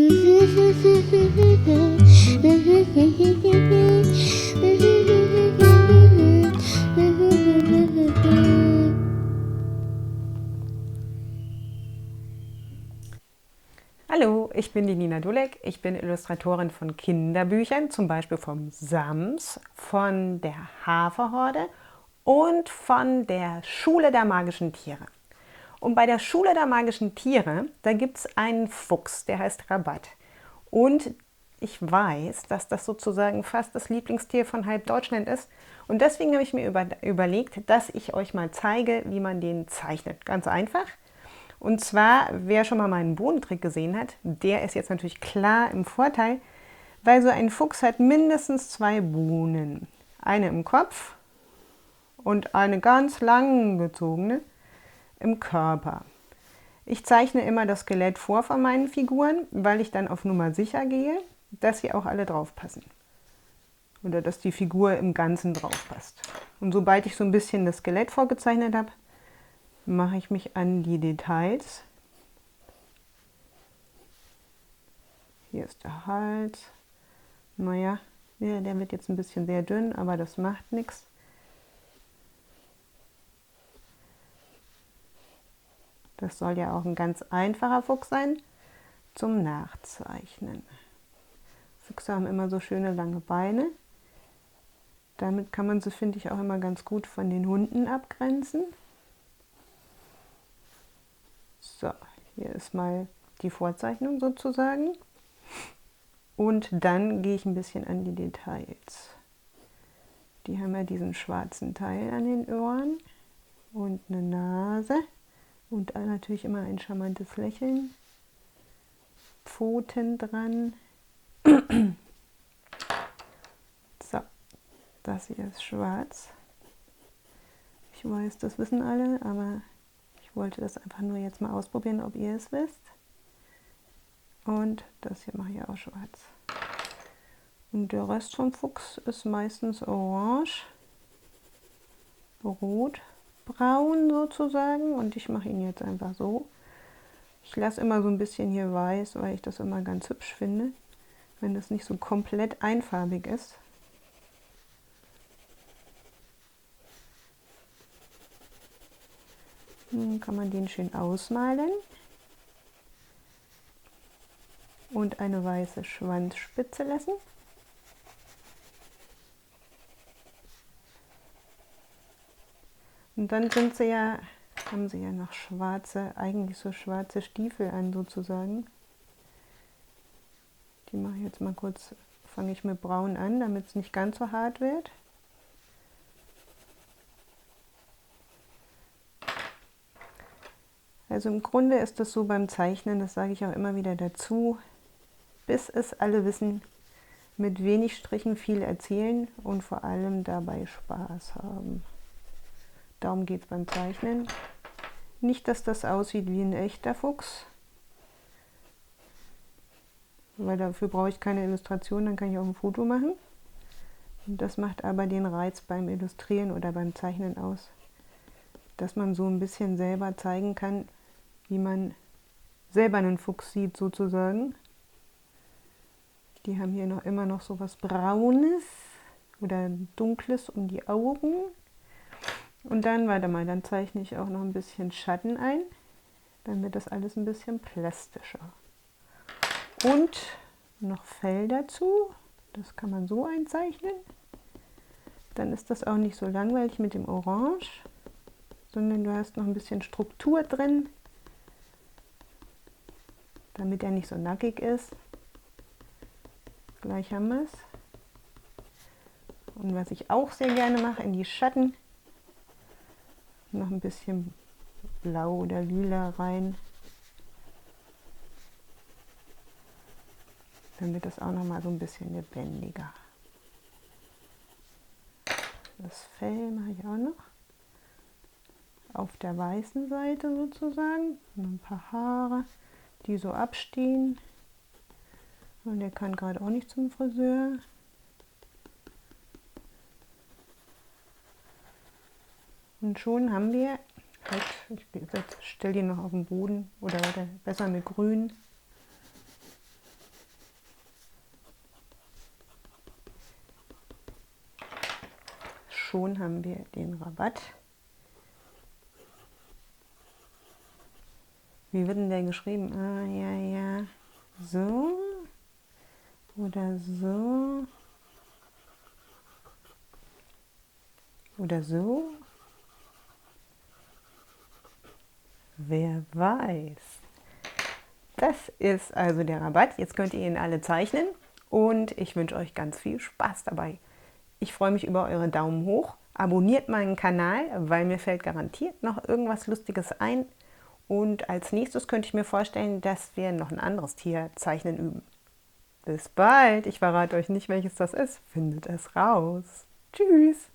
Hallo, ich bin die Nina Dulek. Ich bin Illustratorin von Kinderbüchern, zum Beispiel vom Sams, von der Haferhorde und von der Schule der magischen Tiere. Und bei der Schule der magischen Tiere, da gibt es einen Fuchs, der heißt Rabatt. Und ich weiß, dass das sozusagen fast das Lieblingstier von halb Deutschland ist. Und deswegen habe ich mir überlegt, dass ich euch mal zeige, wie man den zeichnet. Ganz einfach. Und zwar, wer schon mal meinen Bohnentrick gesehen hat, der ist jetzt natürlich klar im Vorteil, weil so ein Fuchs hat mindestens 2 Bohnen. Eine im Kopf und eine ganz lang gezogene im Körper. Ich zeichne immer das Skelett vor von meinen Figuren, weil ich dann auf Nummer sicher gehe, dass sie auch alle drauf passen. Oder dass die Figur im Ganzen drauf passt. Und sobald ich so ein bisschen das Skelett vorgezeichnet habe, mache ich mich an die Details. Hier ist der Hals. Naja, der wird jetzt ein bisschen sehr dünn, aber das macht nichts. Das soll ja auch ein ganz einfacher Fuchs sein zum Nachzeichnen. Füchse haben immer so schöne lange Beine. Damit kann man sie, finde ich, auch immer ganz gut von den Hunden abgrenzen. So, hier ist mal die Vorzeichnung sozusagen. Und dann gehe ich ein bisschen an die Details. Die haben ja diesen schwarzen Teil an den Ohren und eine Nase und natürlich immer ein charmantes Lächeln. Pfoten dran. So, das hier ist schwarz. Ich weiß, das wissen alle, aber ich wollte das einfach nur jetzt mal ausprobieren, ob ihr es wisst. Und das hier mache ich auch schwarz. Und der Rest vom Fuchs ist meistens orange, rot, braun sozusagen. Und ich mache ihn jetzt einfach so. Ich lasse immer so ein bisschen hier weiß, weil ich das immer ganz hübsch finde, wenn das nicht so komplett einfarbig ist. Dann kann man den schön ausmalen. Und eine weiße Schwanzspitze lassen. Und dann haben sie ja noch schwarze, eigentlich so schwarze Stiefel an sozusagen. Die mache ich jetzt mal kurz, fange ich mit braun an, damit es nicht ganz so hart wird. Also im Grunde ist das so beim Zeichnen, das sage ich auch immer wieder dazu, bis es alle wissen, mit wenig Strichen viel erzählen und vor allem dabei Spaß haben. Darum geht es beim Zeichnen. Nicht, dass das aussieht wie ein echter Fuchs, weil dafür brauche ich keine Illustration, dann kann ich auch ein Foto machen. Und das macht aber den Reiz beim Illustrieren oder beim Zeichnen aus, dass man so ein bisschen selber zeigen kann, wie man selber einen Fuchs sieht sozusagen. Die haben hier immer noch so was Braunes oder Dunkles um die Augen. Und dann, warte mal, dann zeichne ich auch noch ein bisschen Schatten ein. Dann wird das alles ein bisschen plastischer. Und noch Fell dazu. Das kann man so einzeichnen. Dann ist das auch nicht so langweilig mit dem Orange, sondern du hast noch ein bisschen Struktur drin, damit er nicht so nackig ist. Gleich haben wir es. Und was ich auch sehr gerne mache, in die Schatten noch ein bisschen Blau oder Lila rein. Dann wird das auch noch mal so ein bisschen lebendiger. Das Fell mache ich auch noch. Auf der weißen Seite sozusagen. Und ein paar Haare, die so abstehen. Und der kann gerade auch nicht zum Friseur. Und schon haben wir, ich stelle die noch auf den Boden oder besser mit Grün, schon haben wir den Rabatt. Wie wird denn der geschrieben? Ah, ja, ja. So. Oder so. Oder so. Wer weiß. Das ist also der Rabatt. Jetzt könnt ihr ihn alle zeichnen und ich wünsche euch ganz viel Spaß dabei. Ich freue mich über eure Daumen hoch. Abonniert meinen Kanal, weil mir fällt garantiert noch irgendwas Lustiges ein. Und als nächstes könnte ich mir vorstellen, dass wir noch ein anderes Tier zeichnen üben. Bis bald. Ich verrate euch nicht, welches das ist. Findet es raus. Tschüss.